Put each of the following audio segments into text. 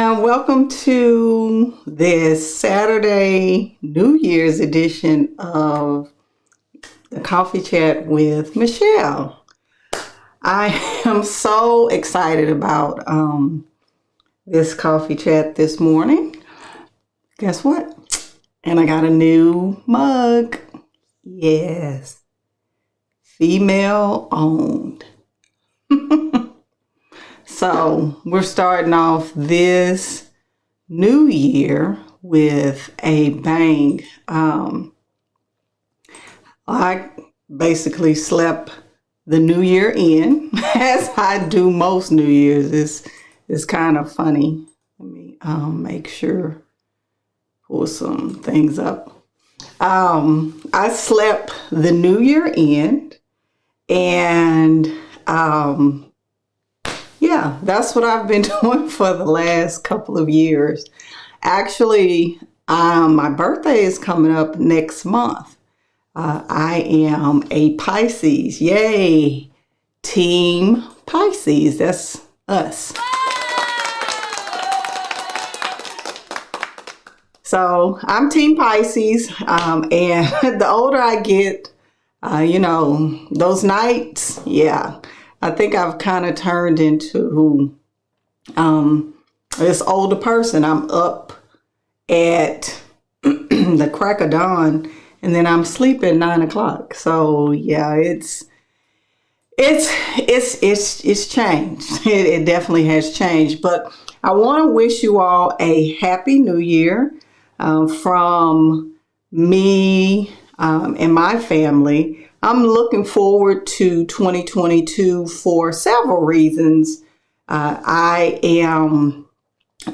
and welcome to this Saturday New Year's edition of the Coffee Chat with Michelle. I am so excited about this coffee chat this morning. Guess what? And I got a new mug. Yes, female owned. So we're starting off this new year with a bang. I basically slept the new year in, as I do most New Year's. It's kind of funny. Let me make sure, pull some things up. I slept the new year in, and yeah, that's what I've been doing for the last couple of years. Actually, my birthday is coming up next month. I am a Pisces. Yay! Team Pisces. That's us. So I'm Team Pisces, and the older I get, those nights, yeah. I think I've kind of turned into this older person. I'm up at the crack of dawn, and then I'm sleeping at 9 o'clock. So yeah, it's changed. It definitely has changed. But I want to wish you all a happy New Year from me and my family. I'm looking forward to 2022 for several reasons. I am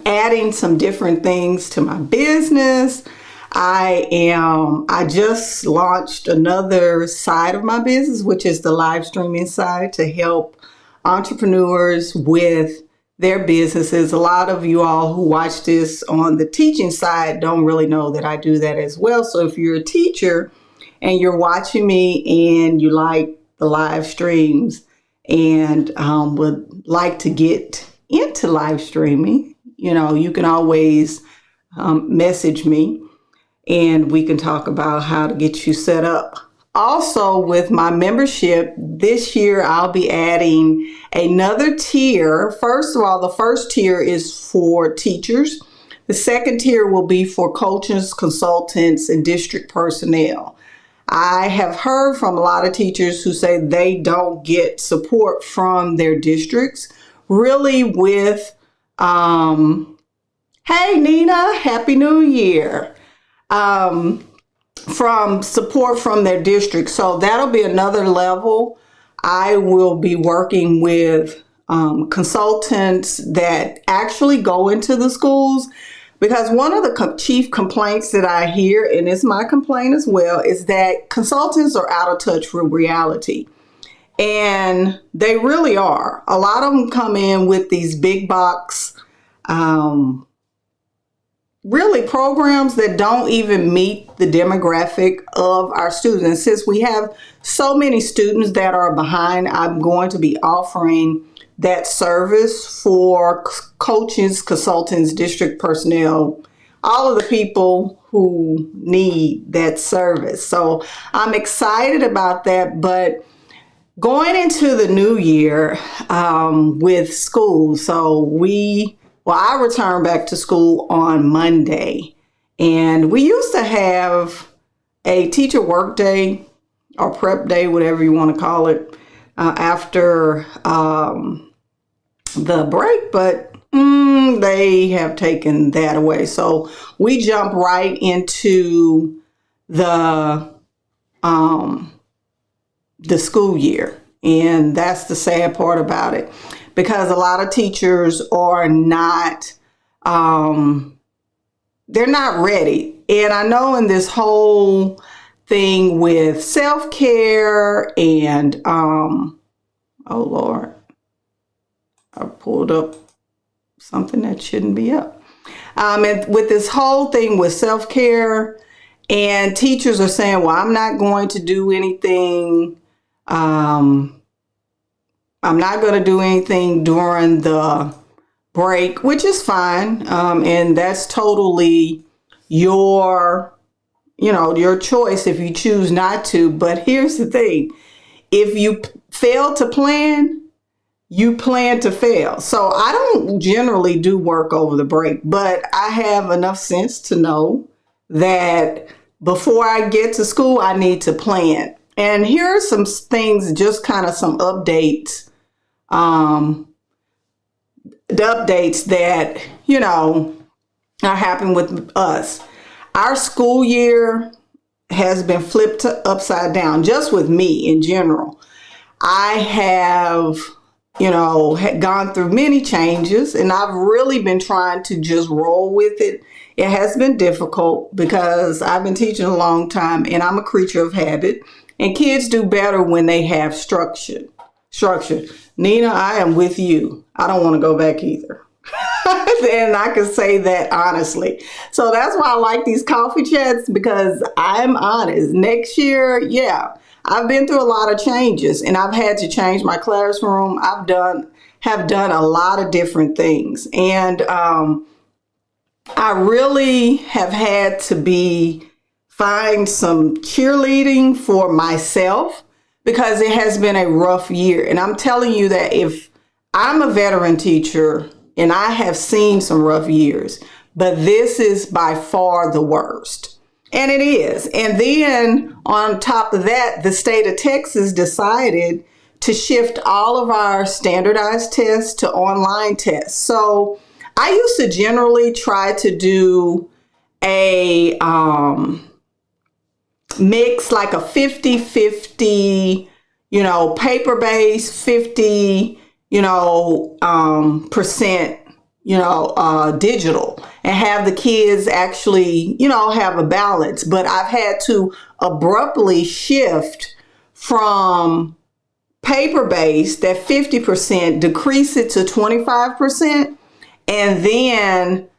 adding some different things to my business. I just launched another side of my business, which is the live streaming side, to help entrepreneurs with their businesses. A lot of you all who watch this on the teaching side don't really know that I do that as well. So if you're a teacher and you're watching me and you like the live streams and would like to get into live streaming, you can always message me and we can talk about how to get you set up. Also, with my membership, this year I'll be adding another tier. First of all, the first tier is for teachers. The second tier will be for coaches, consultants, and district personnel. I have heard from a lot of teachers who say they don't get support from their districts, really with, hey Nina, Happy New Year, from support from their district. So that'll be another level. I will be working with consultants that actually go into the schools. Because one of the chief complaints that I hear, and it's my complaint as well, is that consultants are out of touch with reality. And they really are. A lot of them come in with these big box, really programs that don't even meet the demographic of our students. Since we have so many students that are behind, I'm going to be offering that service for coaches, consultants, district personnel, all of the people who need that service. So I'm excited about that. But going into the new year with school, I returned back to school on Monday, and we used to have a teacher work day or prep day, whatever you want to call it, after the break, but they have taken that away. So we jump right into the school year, and that's the sad part about it, because a lot of teachers are not they're not ready. And I know in this whole thing with self-care and oh Lord, I pulled up something that shouldn't be up. And with this whole thing with self-care, and teachers are saying, well, I'm not going to do anything. I'm not going to do anything during the break, which is fine. And that's totally your, your choice if you choose not to. But here's the thing. If you fail to plan, you plan to fail. So I don't generally do work over the break, but I have enough sense to know that before I get to school, I need to plan. And here are some things, just kind of some updates, the updates that, are happening with us. Our school year has been flipped upside down, just with me in general. I have, had gone through many changes, and I've really been trying to just roll with it. It has been difficult because I've been teaching a long time, and I'm a creature of habit, and kids do better when they have structure. Nina, I am with you. I don't want to go back either. And I can say that honestly. So that's why I like these coffee chats, because I'm honest. Next year, yeah, I've been through a lot of changes, and I've had to change my classroom. Have done a lot of different things, and I really have had to find some cheerleading for myself, because it has been a rough year. And I'm telling you that if I'm a veteran teacher and I have seen some rough years, but this is by far the worst. And it is. And then on top of that, the state of Texas decided to shift all of our standardized tests to online tests. So I used to generally try to do a mix, like a 50-50, paper-based, 50, percent, digital, and have the kids actually, have a balance. But I've had to abruptly shift from paper-based, that 50%, decrease it to 25%, and then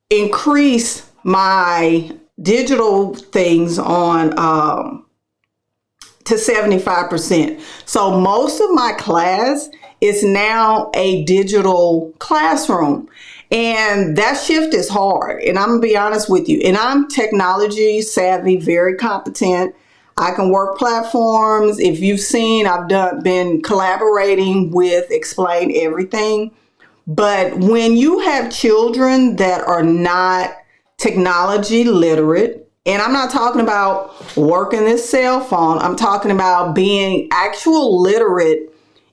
increase my digital things on to 75%. So most of my class is now a digital classroom, and that shift is hard. And I'm gonna be honest with you, and I'm technology savvy, very competent. I can work platforms. If you've seen, I've been collaborating with Explain Everything. But when you have children that are not technology literate, and I'm not talking about working this cell phone, I'm talking about being actual literate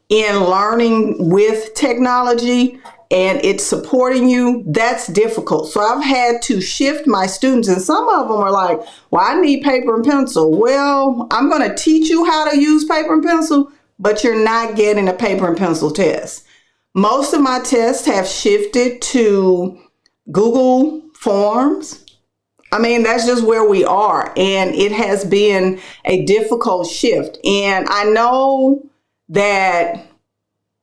in learning with technology, and it's supporting you, that's difficult. So I've had to shift my students, and some of them are like, well, I need paper and pencil. Well, I'm going to teach you how to use paper and pencil, but you're not getting a paper and pencil test. Most of my tests have shifted to Google Forms. I mean, that's just where we are, and it has been a difficult shift. And I know that,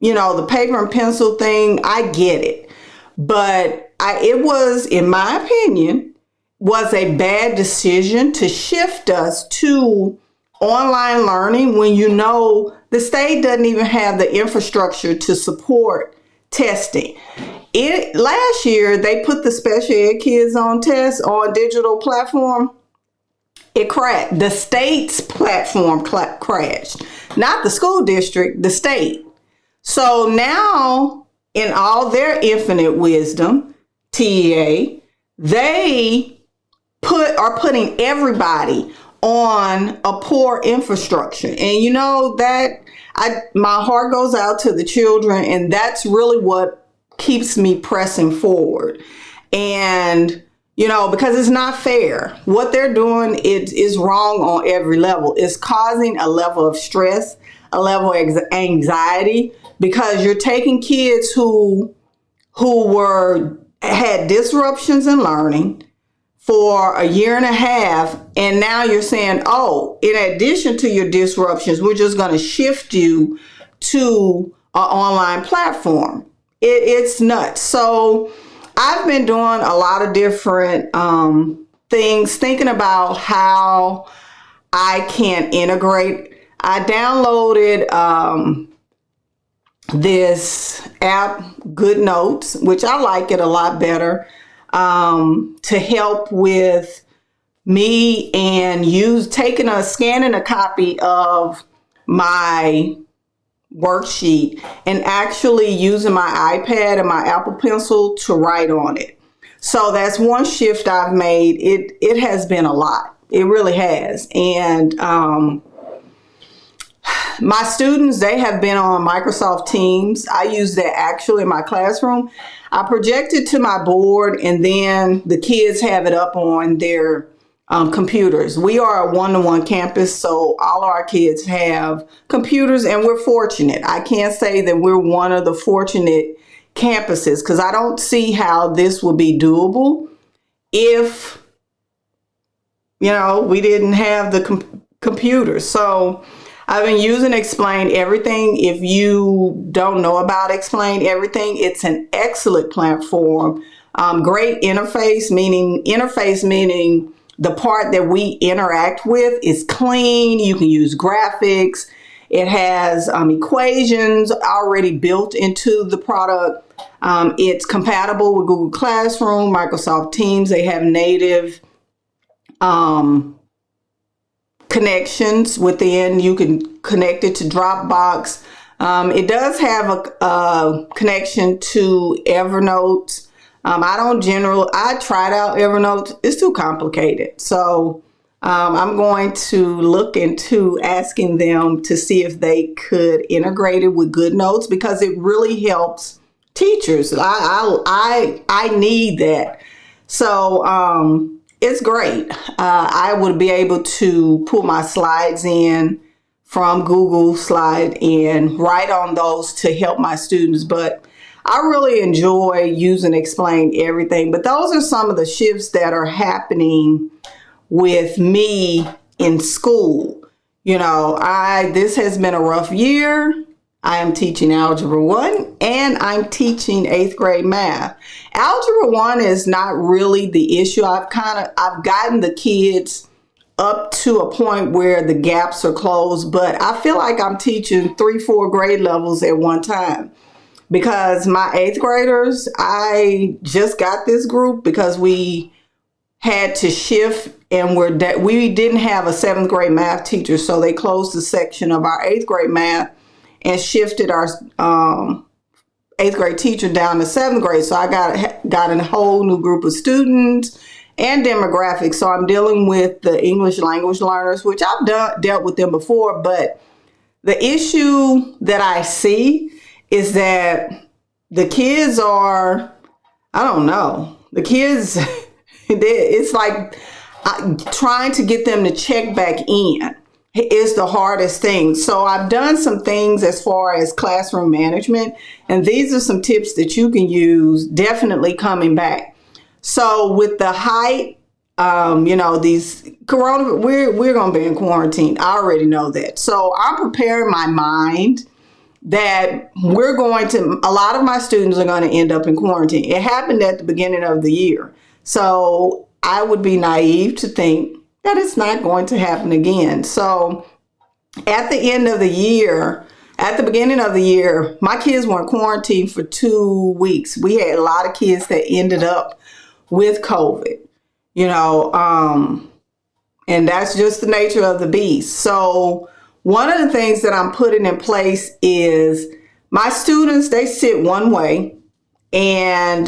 the paper and pencil thing, I get it. But it was, in my opinion, was a bad decision to shift us to online learning when the state doesn't even have the infrastructure to support testing. Last year, they put the special ed kids on tests on digital platform. It crashed. The state's platform crashed. Not the school district, the state. So now, in all their infinite wisdom, TEA, they are putting everybody on a poor infrastructure. And my heart goes out to the children, and that's really what keeps me pressing forward. And because it's not fair. What they're doing is wrong on every level. It's causing a level of stress, a level of anxiety, because you're taking kids who had disruptions in learning for a year and a half, and now you're saying, oh, in addition to your disruptions, we're just going to shift you to an online platform. It's nuts. So I've been doing a lot of different things, thinking about how I can integrate. I downloaded this app, Good Notes, which I like it a lot better, to help with me and scanning a copy of my worksheet and actually using my iPad and my Apple Pencil to write on it. So that's one shift I've made. It has been a lot. It really has. And my students, they have been on Microsoft Teams. I use that actually in my classroom. I project it to my board, and then the kids have it up on their computers. We are a one-to-one campus, so all our kids have computers, and we're fortunate. I can't say that we're one of the fortunate campuses, because I don't see how this would be doable if, we didn't have the computers. So I've been using Explain Everything. If you don't know about Explain Everything, it's an excellent platform. Great interface, meaning the part that we interact with is clean. You can use graphics. It has equations already built into the product. It's compatible with Google Classroom, Microsoft Teams. They have native connections within. You can connect it to Dropbox. It does have a connection to Evernote. I tried out Evernote. It's too complicated. So I'm going to look into asking them to see if they could integrate it with Good Notes, because it really helps teachers. I need that. So it's great. I would be able to pull my slides in from Google Slide and write on those to help my students. But I really enjoy using Explain Everything. But those are some of the shifts that are happening with me in school. This has been a rough year. I am teaching Algebra 1 and I'm teaching 8th grade math. Algebra 1 is not really the issue. I've gotten the kids up to a point where the gaps are closed, but I feel like I'm teaching 3-4 grade levels at one time, because my 8th graders, I just got this group because we had to shift, and we didn't have a 7th grade math teacher, so they closed the section of our 8th grade math and shifted our 8th grade teacher down to 7th grade. So I got a whole new group of students and demographics. So I'm dealing with the English language learners, which I've dealt with them before. But the issue that I see is that the kids are, I don't know, the kids, it's like trying to get them to check back in is the hardest thing. So I've done some things as far as classroom management, and these are some tips that you can use definitely coming back. So with the height, these corona, we're going to be in quarantine. I already know that. So I'm preparing my mind that a lot of my students are going to end up in quarantine. It happened at the beginning of the year. So I would be naive to think that it's not going to happen again. So at the beginning of the year, my kids were in quarantine for 2 weeks. We had a lot of kids that ended up with COVID, and that's just the nature of the beast. So one of the things that I'm putting in place is my students, they sit one way, and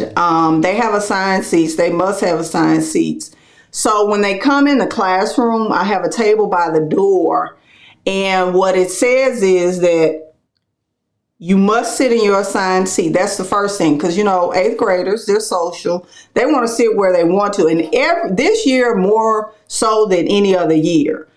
they have assigned seats. They must have assigned seats. So when they come in the classroom, I have a table by the door, and what it says is that you must sit in your assigned seat. That's the first thing, because 8th graders, they're social. They want to sit where they want to, and this year more so than any other year.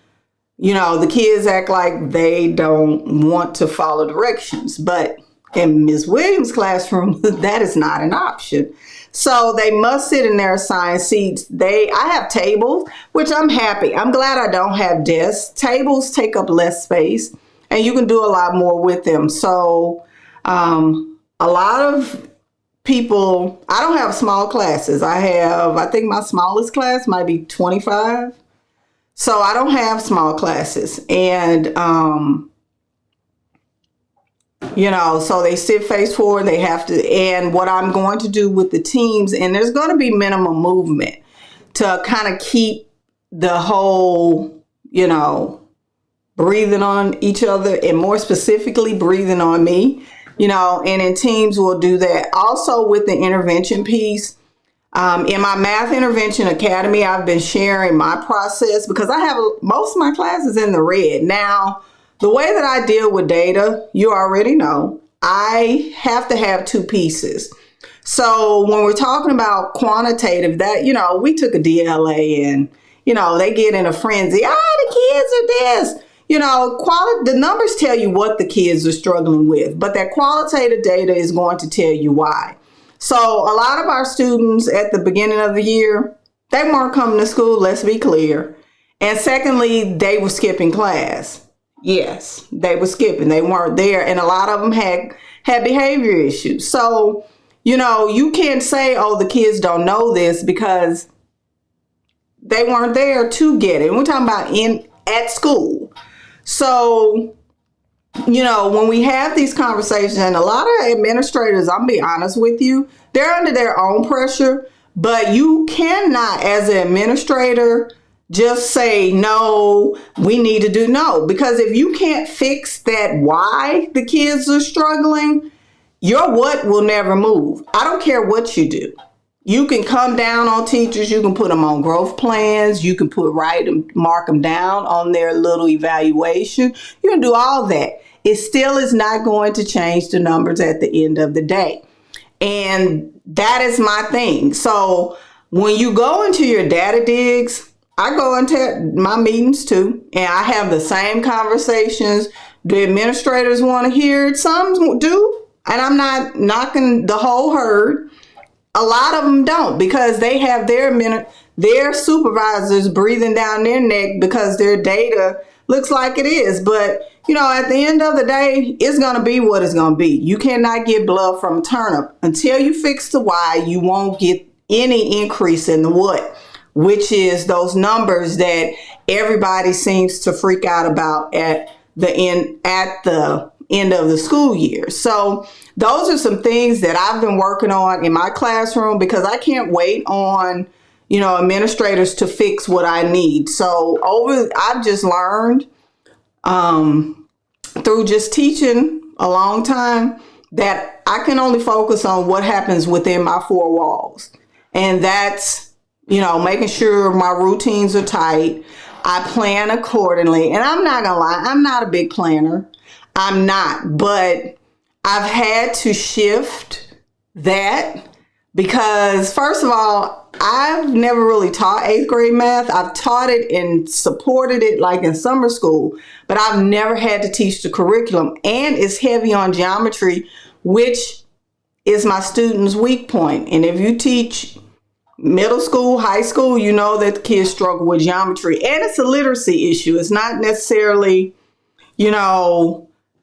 The kids act like they don't want to follow directions, but in Ms. Williams' classroom, that is not an option. So they must sit in their assigned seats. I have tables, which I'm happy. I'm glad I don't have desks. Tables take up less space, and you can do a lot more with them. So a lot of people, I don't have small classes. I think my smallest class might be 25. So I don't have small classes. And So they sit face forward, they have to, and what I'm going to do with the teams, and there's going to be minimum movement to kind of keep the whole, breathing on each other, and more specifically breathing on me, and in teams we'll do that. Also with the intervention piece, in my Math Intervention Academy, I've been sharing my process because I have most of my classes in the red. Now, the way that I deal with data, you already know, I have to have two pieces. So when we're talking about quantitative, that, we took a DLA and, they get in a frenzy. The kids are this. The numbers tell you what the kids are struggling with, but that qualitative data is going to tell you why. So a lot of our students at the beginning of the year, they weren't coming to school, let's be clear. And secondly, they were skipping class. Yes, they were skipping. They weren't there. And a lot of them had behavior issues. So, you can't say, oh, the kids don't know this because they weren't there to get it. We're talking about at school. So, when we have these conversations, and a lot of administrators, I'm be honest with you, they're under their own pressure, but you cannot, as an administrator, just say, no, we need to do no. Because if you can't fix that why the kids are struggling, your what will never move. I don't care what you do. You can come down on teachers. You can put them on growth plans. You can mark them down on their little evaluation. You can do all that. It still is not going to change the numbers at the end of the day. And that is my thing. So when you go into your data digs, I go into my meetings too, and I have the same conversations. The administrators want to hear it. Some do, and I'm not knocking the whole herd. A lot of them don't, because they have their supervisors breathing down their neck because their data looks like it is. But, at the end of the day, it's going to be what it's going to be. You cannot get blood from a turnip. Until you fix the why, you won't get any increase in the what, which is those numbers that everybody seems to freak out about at the end of the school year. So those are some things that I've been working on in my classroom, because I can't wait on, administrators to fix what I need. So I've just learned through just teaching a long time that I can only focus on what happens within my four walls. And that's, making sure my routines are tight. I plan accordingly. And I'm not gonna lie, I'm not a big planner. I'm not, but I've had to shift that because, first of all, I've never really taught 8th grade math. I've taught it and supported it like in summer school, but I've never had to teach the curriculum, and it's heavy on geometry, which is my students' weak point. And if you teach middle school, high school, you know that the kids struggle with geometry, and it's a literacy issue. It's not necessarily,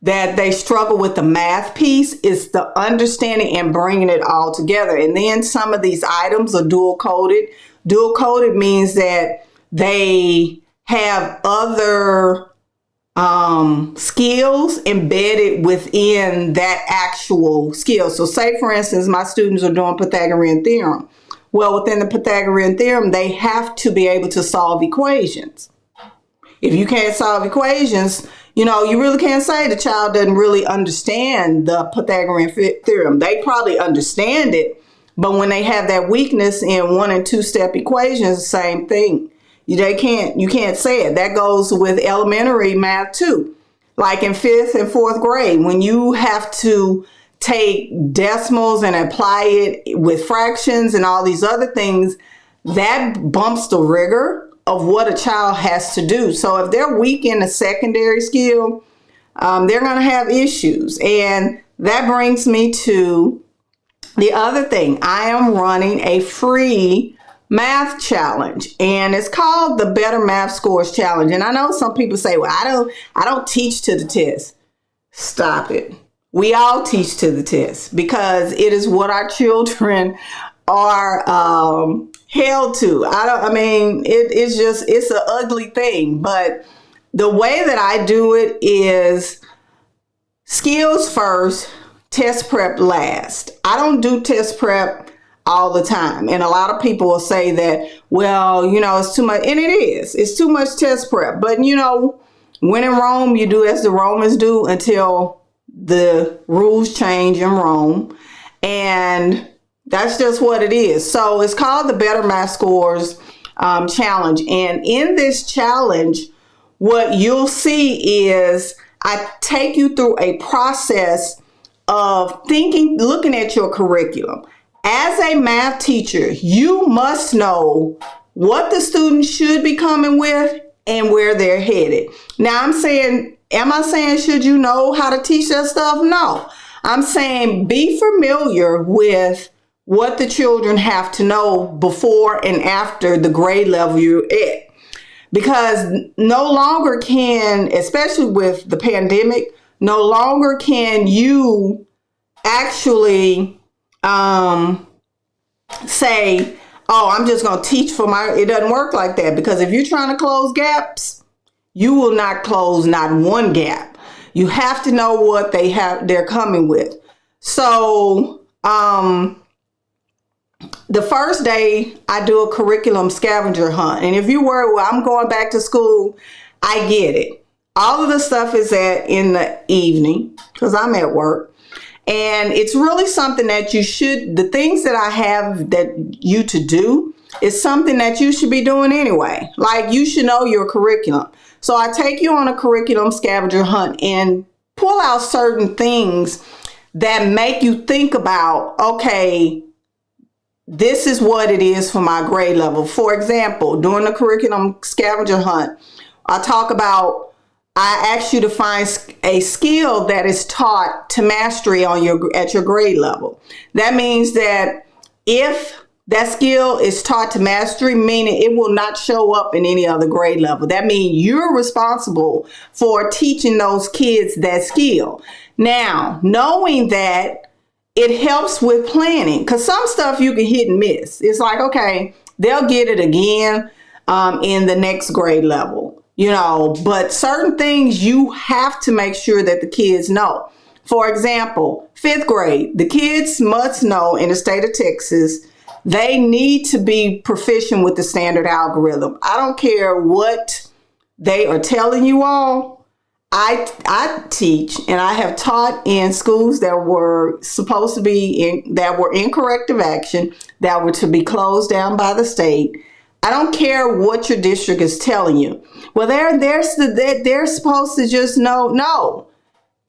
that they struggle with the math piece. It's the understanding and bringing it all together. And then some of these items are dual coded. Dual coded means that they have other skills embedded within that actual skill. So say, for instance, my students are doing Pythagorean theorem. Well, within the Pythagorean theorem, they have to be able to solve equations. If you can't solve equations, you really can't say the child doesn't really understand the Pythagorean theorem. They probably understand it, but when they have that weakness in 1 and 2 step equations, same thing. You can't say it. That goes with elementary math too. Like in 5th and 4th grade, when you have to take decimals and apply it with fractions and all these other things, that bumps the rigor of what a child has to do. So if they're weak in a secondary skill, they're going to have issues. And that brings me to the other thing. I am running a free math challenge, and it's called the Better Math Scores Challenge. And I know some people say, well, I don't teach to the test. Stop it. We all teach to the test because it is what our children are held to. It's an ugly thing, but the way that I do it is skills first, test prep last. I don't do test prep all the time. And a lot of people will say that, well, it's too much. And it is. It's too much test prep. But, when in Rome, you do as the Romans do until the rules change in Rome. And that's just what it is. So it's called the Better Math Scores Challenge. And in this challenge, what you'll see is I take you through a process of looking at your curriculum. As a math teacher, you must know what the students should be coming with and where they're headed. Now, am I saying should you know how to teach that stuff? No. I'm saying be familiar with what the children have to know before and after the grade level you're at. Because no longer can, especially with the pandemic, no longer can you actually say, oh, I'm just going to teach it doesn't work like that. Because if you're trying to close gaps, you will not close not one gap. You have to know what they're coming with. So the first day I do a curriculum scavenger hunt. And if you worry, well, I'm going back to school, I get it. All of the stuff is in the evening because I'm at work. And it's really something that the things that I have to do is something that you should be doing anyway. Like you should know your curriculum. So I take you on a curriculum scavenger hunt and pull out certain things that make you think about, okay, this is what it is for my grade level. For example, during the curriculum scavenger hunt, I ask you to find a skill that is taught to mastery at your grade level. That means that if that skill is taught to mastery, meaning it will not show up in any other grade level. That means you're responsible for teaching those kids that skill. Now, knowing that, it helps with planning because some stuff you can hit and miss. It's like, okay, they'll get it again in the next grade level. But certain things you have to make sure that the kids know. For example, 5th grade, the kids must know in the state of Texas, they need to be proficient with the standard algorithm. I don't care what they are telling you all. I teach and I have taught in schools that were supposed to be that were in corrective action, that were to be closed down by the state. I don't care what your district is telling you. Well, they're supposed to just know, no.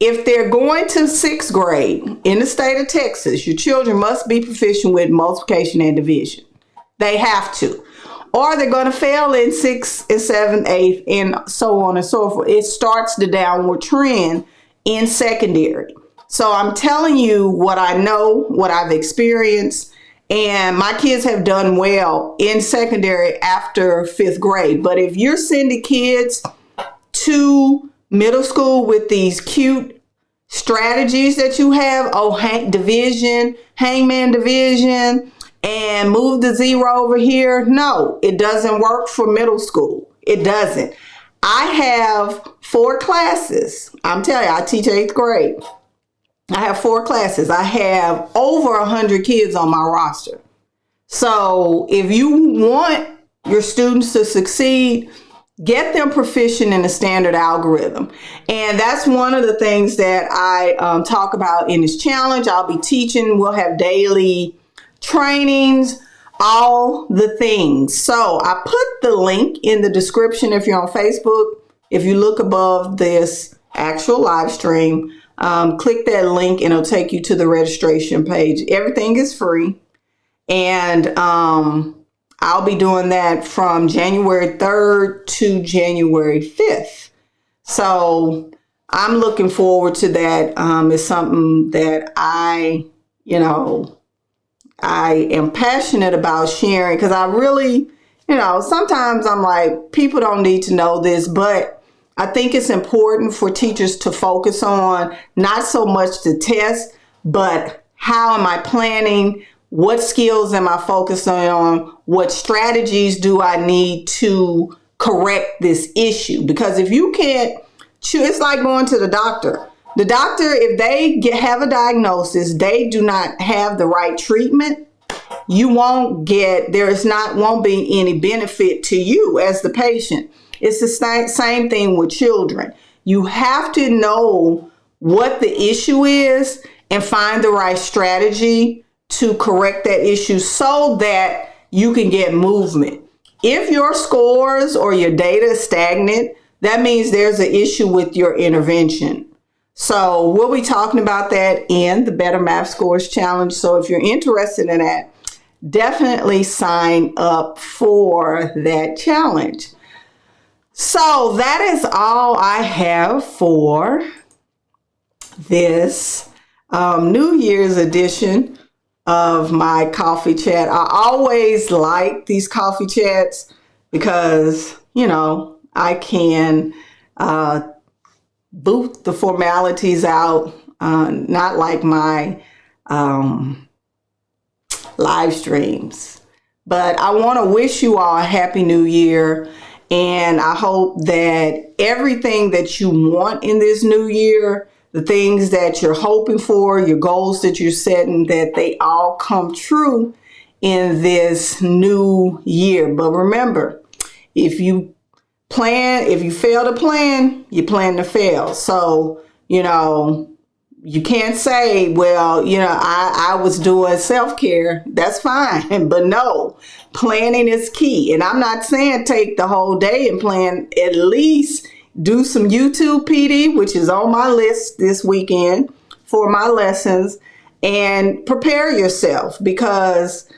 If they're going to 6th grade in the state of Texas, your children must be proficient with multiplication and division. They have to. Or they're going to fail in 6th and 7th, 8th, and so on and so forth. It starts the downward trend in secondary. So I'm telling you what I know, what I've experienced. And my kids have done well in secondary after 5th grade. But if you're sending kids to middle school with these cute strategies that you have, division, hangman division, and move the 0 over here, no, it doesn't work for middle school. It doesn't. I have 4 classes. I'm telling you, I teach 8th grade. I have 4 classes. I have over 100 kids on my roster. So if you want your students to succeed, get them proficient in the standard algorithm. And that's one of the things that I talk about in this challenge. I'll be teaching. We'll have daily trainings, all the things. So I put the link in the description if you're on Facebook. If you look above this actual live stream, click that link and it'll take you to the registration page. Everything is free. And I'll be doing that from January 3rd to January 5th. So I'm looking forward to that. It's something that I am passionate about sharing because I really, sometimes I'm like, people don't need to know this, but I think it's important for teachers to focus on not so much the test, but how am I planning? What skills am I focusing on? What strategies do I need to correct this issue? Because if you can't, it's like going to the doctor. The doctor, if they have a diagnosis, they do not have the right treatment, you won't get, won't be any benefit to you as the patient. It's the same thing with children. You have to know what the issue is and find the right strategy to correct that issue so that you can get movement. If your scores or your data is stagnant, that means there's an issue with your intervention. So we'll be talking about that in the Better Math Scores Challenge. So if you're interested in that, definitely sign up for that challenge. So that is all I have for this New Year's edition of my coffee chat. I always like these coffee chats because, I can boot the formalities out, not like my live streams. But I want to wish you all a happy new year, and I hope that everything that you want in this new year, the things that you're hoping for, your goals that you're setting, that they all come true in this new year. But remember, if you fail to plan, you plan to fail. So, you can't say, well, I was doing self-care. That's fine. But no, planning is key. And I'm not saying take the whole day and plan. At least do some YouTube PD, which is on my list this weekend for my lessons, and prepare yourself, because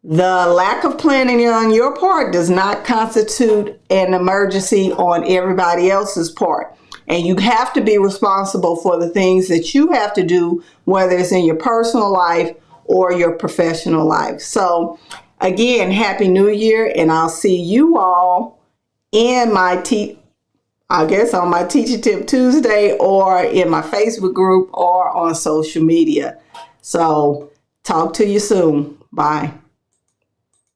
the lack of planning on your part does not constitute an emergency on everybody else's part. And you have to be responsible for the things that you have to do, whether it's in your personal life or your professional life. So again, Happy New Year, and I'll see you all in my on my Teacher Tip Tuesday, or in my Facebook group, or on social media. So talk to you soon. Bye.